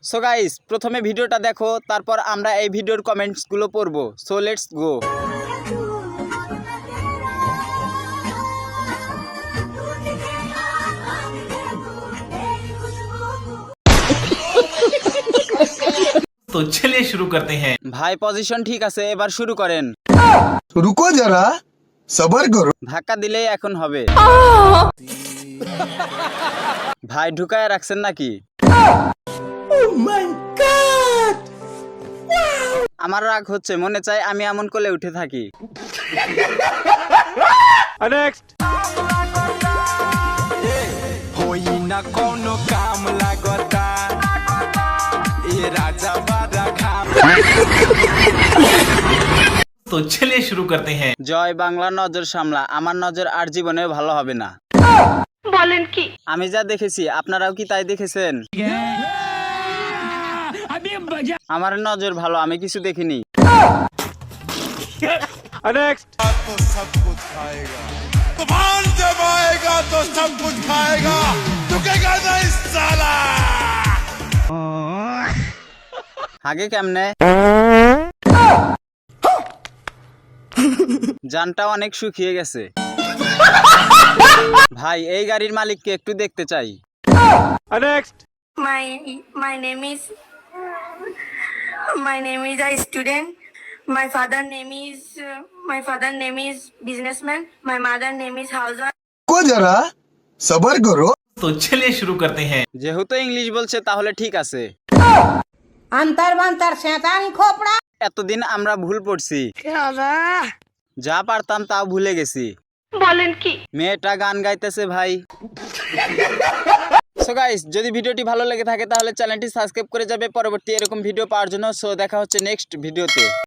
So guys, প্রথমে ভিডিওটা দেখো, তারপর আমরা এই ভিডিওর কমেন্টসগুলো পড়বো। So let's go. तो चलिए शुरू करते हैं। ভাই পজিশন ঠিক আছে, এবার শুরু করেন। रुको जरा सबर करो। ধাক্কা দিলেই এখন হবে। ভাই ঢুকায় রাখছেন নাকি? আমার রাগ হচ্ছে, মনে চাই আমি এমন কোলে উঠে থাকি। तो चलिए शुरू करते हैं। জয় বাংলা, নজর সামলা। আমার নজর আর জীবনে ভালো হবে না। বলেন কি? আমি যা দেখেছি আপনারাও কি তাই দেখেছেন? আমার নজর ভালো, আমি কিছু দেখিনি। तूफान जब आएगा तो सब कुछ खाएगा, रुकेगा नहीं साला। আগে কেমনে? জানটা অনেক শুকিয়ে গেছে। ভাই এই গাড়ির মালিককে একটু দেখতে চাই। My name is a student. My father name is businessman. My mother name is housewife. रुको जरा सबर करो। तो चलिए शुरू करते हैं। যেহেতু ইংলিশ বলছে তাহলে ঠিক আছে। अंतर मंतर शैतानी खोपड़ा। এতদিন আমরা ভুল পড়ছি, যা পারতাম তাও ভুলে গেছি। বলেন কি? মেয়েটা গান গাইতেছে ভাই। সো গাইস, যদি ভিডিওটি ভালো লেগে থাকে তাহলে চ্যানেলটি সাবস্ক্রাইব করে যাবে পরবর্তী এরকম ভিডিও পাওয়ার জন্য। সো দেখা হচ্ছে নেক্সট ভিডিওতে।